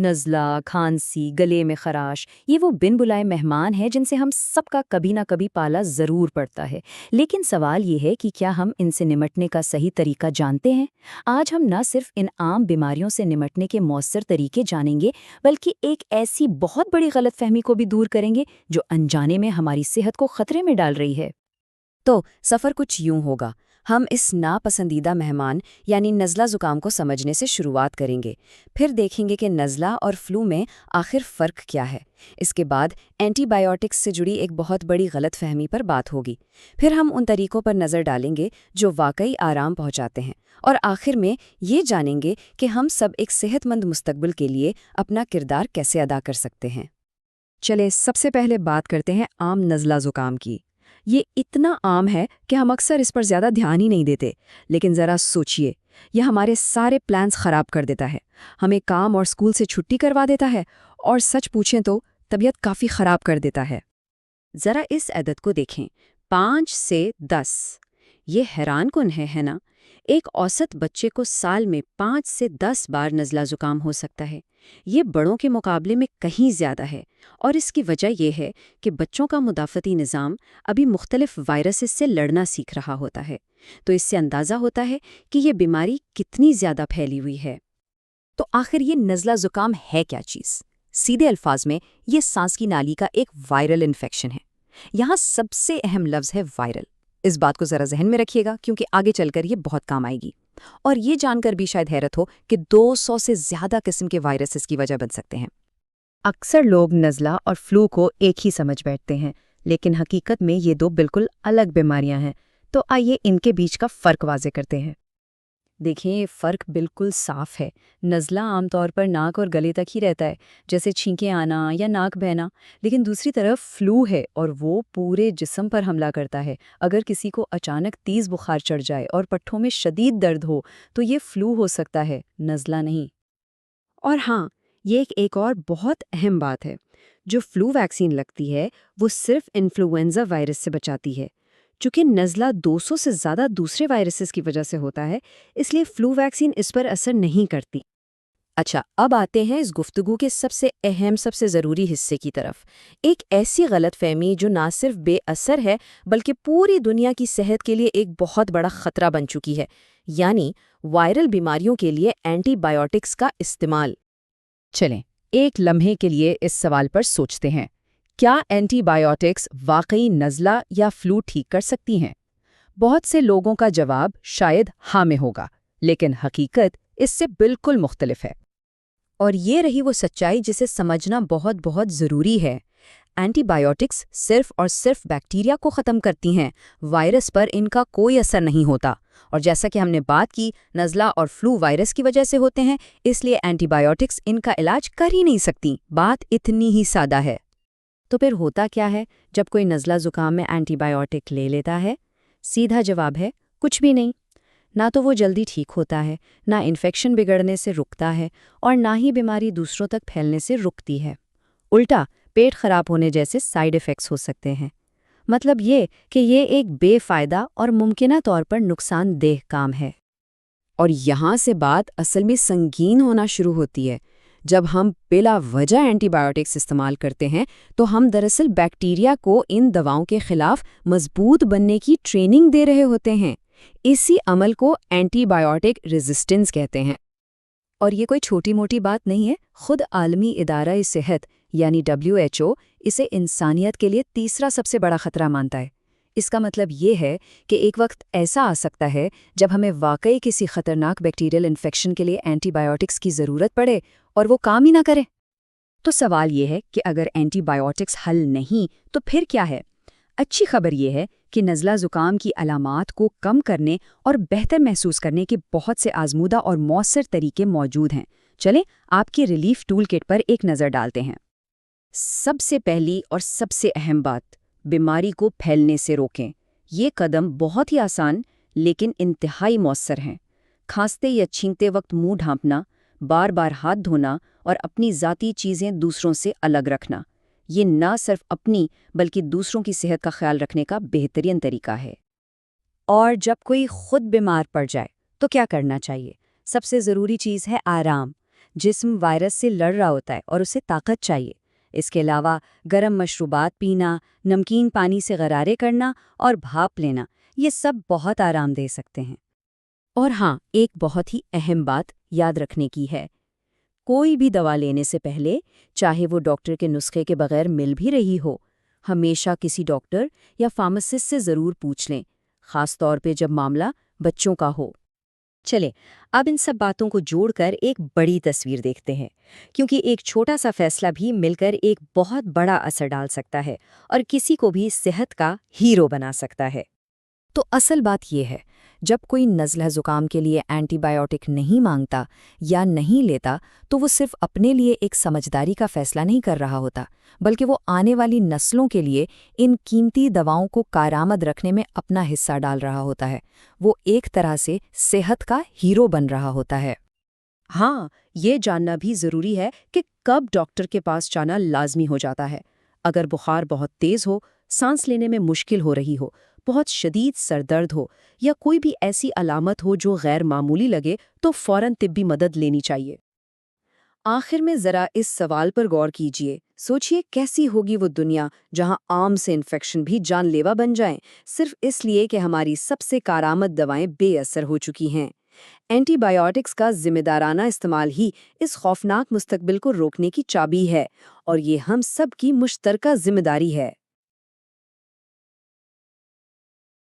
نزلہ، کھانسی، گلے میں خراش، یہ وہ بن بلائے مہمان ہیں جن سے ہم سب کا کبھی نہ کبھی پالا ضرور پڑتا ہے۔ لیکن سوال یہ ہے کہ کیا ہم ان سے نمٹنے کا صحیح طریقہ جانتے ہیں؟ آج ہم نہ صرف ان عام بیماریوں سے نمٹنے کے مؤثر طریقے جانیں گے، بلکہ ایک ایسی بہت بڑی غلط فہمی کو بھی دور کریں گے جو انجانے میں ہماری صحت کو خطرے میں ڈال رہی ہے۔ تو سفر کچھ یوں ہوگا۔ ہم اس ناپسندیدہ مہمان یعنی نزلہ زکام کو سمجھنے سے شروعات کریں گے، پھر دیکھیں گے کہ نزلہ اور فلو میں آخر فرق کیا ہے۔ اس کے بعد اینٹی بائیوٹکس سے جڑی ایک بہت بڑی غلط فہمی پر بات ہوگی، پھر ہم ان طریقوں پر نظر ڈالیں گے جو واقعی آرام پہنچاتے ہیں، اور آخر میں یہ جانیں گے کہ ہم سب ایک صحت مند مستقبل کے لیے اپنا کردار کیسے ادا کر سکتے ہیں۔ چلے سب سے پہلے بات کرتے ہیں عام نزلہ زکام کی۔ یہ اتنا عام ہے کہ ہم اکثر اس پر زیادہ دھیان ہی نہیں دیتے، لیکن ذرا سوچئے، یہ ہمارے سارے پلانز خراب کر دیتا ہے، ہمیں کام اور اسکول سے چھٹی کروا دیتا ہے، اور سچ پوچھیں تو طبیعت کافی خراب کر دیتا ہے۔ ذرا اس عدد کو دیکھیں، 5 سے 10۔ یہ حیران کن ہے نا؟ ایک اوسط بچے کو سال میں 5 سے 10 بار نزلہ زکام ہو سکتا ہے۔ یہ بڑوں کے مقابلے میں کہیں زیادہ ہے، اور اس کی وجہ یہ ہے کہ بچوں کا مدافعتی نظام ابھی مختلف وائرسز سے لڑنا سیکھ رہا ہوتا ہے، تو اس سے اندازہ ہوتا ہے کہ یہ بیماری کتنی زیادہ پھیلی ہوئی ہے۔ تو آخر یہ نزلہ زکام ہے کیا چیز؟ سیدھے الفاظ میں یہ سانس کی نالی کا ایک وائرل انفیکشن ہے۔ یہاں سب سے اہم لفظ ہے وائرل۔ اس بات کو ذرا ذہن میں رکھیے گا کیونکہ آگے چل کر یہ بہت کام آئے گی، اور یہ جان کر بھی شاید حیرت ہو کہ 200 سے زیادہ قسم کے وائرسز کی وجہ بن سکتے ہیں۔ اکثر لوگ نزلہ اور فلو کو ایک ہی سمجھ بیٹھتے ہیں، لیکن حقیقت میں یہ دو بالکل الگ بیماریاں ہیں۔ تو آئیے ان کے بیچ کا فرق واضح کرتے ہیں۔ دیکھیں، یہ فرق بالکل صاف ہے۔ نزلہ عام طور پر ناک اور گلے تک ہی رہتا ہے، جیسے چھینکیں آنا یا ناک بہنا، لیکن دوسری طرف فلو ہے اور وہ پورے جسم پر حملہ کرتا ہے۔ اگر کسی کو اچانک تیز بخار چڑھ جائے اور پٹھوں میں شدید درد ہو تو یہ فلو ہو سکتا ہے، نزلہ نہیں۔ اور ہاں، یہ ایک اور بہت اہم بات ہے، جو فلو ویکسین لگتی ہے وہ صرف انفلوئنزا وائرس سے بچاتی ہے۔ چونکہ نزلہ 200 سے زیادہ دوسرے وائرسز کی وجہ سے ہوتا ہے، اس لیے فلو ویکسین اس پر اثر نہیں کرتی۔ اچھا، اب آتے ہیں اس گفتگو کے سب سے اہم، سب سے ضروری حصے کی طرف۔ ایک ایسی غلط فہمی جو نہ صرف بے اثر ہے بلکہ پوری دنیا کی صحت کے لیے ایک بہت بڑا خطرہ بن چکی ہے، یعنی وائرل بیماریوں کے لیے اینٹی بائیوٹکس کا استعمال۔ چلیں ایک لمحے کے لیے اس سوال پر سوچتے ہیں، کیا اینٹی بائیوٹکس واقعی نزلہ یا فلو ٹھیک کر سکتی ہیں؟ بہت سے لوگوں کا جواب شاید ہاں میں ہوگا، لیکن حقیقت اس سے بالکل مختلف ہے۔ اور یہ رہی وہ سچائی جسے سمجھنا بہت بہت ضروری ہے۔ اینٹی بائیوٹکس صرف اور صرف بیکٹیریا کو ختم کرتی ہیں، وائرس پر ان کا کوئی اثر نہیں ہوتا، اور جیسا کہ ہم نے بات کی، نزلہ اور فلو وائرس کی وجہ سے ہوتے ہیں، اس لیے اینٹی بائیوٹکس ان کا علاج کر ہی نہیں سکتی۔ بات اتنی ہی سادہ ہے۔ تو پھر ہوتا کیا ہے جب کوئی نزلہ زکام میں اینٹی بائیوٹک لے لیتا ہے؟ سیدھا جواب ہے کچھ بھی نہیں۔ نہ تو وہ جلدی ٹھیک ہوتا ہے، نہ انفیکشن بگڑنے سے رکتا ہے، اور نہ ہی بیماری دوسروں تک پھیلنے سے رکتی ہے۔ الٹا پیٹ خراب ہونے جیسے سائیڈ ایفیکٹس ہو سکتے ہیں۔ مطلب یہ کہ یہ ایک بے فائدہ اور ممکنہ طور پر نقصان دہ کام ہے۔ اور یہاں سے بات اصل میں سنگین ہونا شروع ہوتی ہے۔ جب ہم بلا وجہ اینٹی بائیوٹکس استعمال کرتے ہیں تو ہم دراصل بیکٹیریا کو ان دواؤں کے خلاف مضبوط بننے کی ٹریننگ دے رہے ہوتے ہیں۔ اسی عمل کو اینٹی بائیوٹک ریزسٹنس کہتے ہیں۔ اور یہ کوئی چھوٹی موٹی بات نہیں ہے، خود عالمی ادارہ صحت یعنی WHO اسے انسانیت کے لیے تیسرا سب سے بڑا خطرہ مانتا ہے۔ اس کا مطلب یہ ہے کہ ایک وقت ایسا آ سکتا ہے جب ہمیں واقعی کسی خطرناک بیکٹیریل انفیکشن کے لیے اینٹی بائیوٹکس کی ضرورت پڑے اور وہ کام ہی نہ کرے۔ تو سوال یہ ہے کہ اگر اینٹی بائیوٹکس حل نہیں تو پھر کیا ہے؟ اچھی خبر یہ ہے کہ نزلہ زکام کی علامات کو کم کرنے اور بہتر محسوس کرنے کے بہت سے آزمودہ اور مؤثر طریقے موجود ہیں۔ چلیں آپ کی ریلیف ٹول کٹ پر ایک نظر ڈالتے ہیں۔ سب سے پہلی اور سب سے اہم بات، بیماری کو پھیلنے سے روکیں۔ یہ قدم بہت ہی آسان لیکن انتہائی مؤثر ہیں۔ کھانستے یا چھینکتے وقت منہ ڈھانپنا، بار بار ہاتھ دھونا اور اپنی ذاتی چیزیں دوسروں سے الگ رکھنا، یہ نہ صرف اپنی بلکہ دوسروں کی صحت کا خیال رکھنے کا بہترین طریقہ ہے۔ اور جب کوئی خود بیمار پڑ جائے تو کیا کرنا چاہیے؟ سب سے ضروری چیز ہے آرام۔ جسم وائرس سے لڑ رہا ہوتا ہے اور اسے طاقت چاہیے۔ اس کے علاوہ گرم مشروبات پینا، نمکین پانی سے غرارے کرنا اور بھاپ لینا، یہ سب بہت آرام دے سکتے ہیں۔ اور ہاں، ایک بہت ہی اہم بات یاد رکھنے کی ہے، کوئی بھی دوا لینے سے پہلے، چاہے وہ ڈاکٹر کے نسخے کے بغیر مل بھی رہی ہو، ہمیشہ کسی ڈاکٹر یا فارماسسٹ سے ضرور پوچھ لیں، خاص طور پہ جب معاملہ بچوں کا ہو۔ چلے اب ان سب باتوں کو جوڑ کر ایک بڑی تصویر دیکھتے ہیں، کیونکہ ایک چھوٹا سا فیصلہ بھی مل کر ایک بہت بڑا اثر ڈال سکتا ہے اور کسی کو بھی صحت کا ہیرو بنا سکتا ہے۔ تو اصل بات یہ ہے، جب کوئی نزلہ زکام کے لیے اینٹی بائیوٹک نہیں مانگتا یا نہیں لیتا تو وہ صرف اپنے لیے ایک سمجھداری کا فیصلہ نہیں کر رہا ہوتا، بلکہ وہ آنے والی نسلوں کے لیے ان قیمتی دواؤں کو کارآمد رکھنے میں اپنا حصہ ڈال رہا ہوتا ہے۔ وہ ایک طرح سے صحت کا ہیرو بن رہا ہوتا ہے۔ ہاں، یہ جاننا بھی ضروری ہے کہ کب ڈاکٹر کے پاس جانا لازمی ہو جاتا ہے۔ اگر بخار بہت تیز ہو، سانس لینے میں مشکل ہو رہی ہو، بہت شدید سر درد ہو یا کوئی بھی ایسی علامت ہو جو غیر معمولی لگے تو فوراً طبی مدد لینی چاہیے۔ آخر میں ذرا اس سوال پر غور کیجیے، سوچیے کیسی ہوگی وہ دنیا جہاں عام سے انفیکشن بھی جان لیوا بن جائیں، صرف اس لیے کہ ہماری سب سے کارآمد دوائیں بے اثر ہو چکی ہیں۔ اینٹی بائیوٹکس کا ذمہ دارانہ استعمال ہی اس خوفناک مستقبل کو روکنے کی چابی ہے، اور یہ ہم سب کی مشترکہ ذمہ داری ہے۔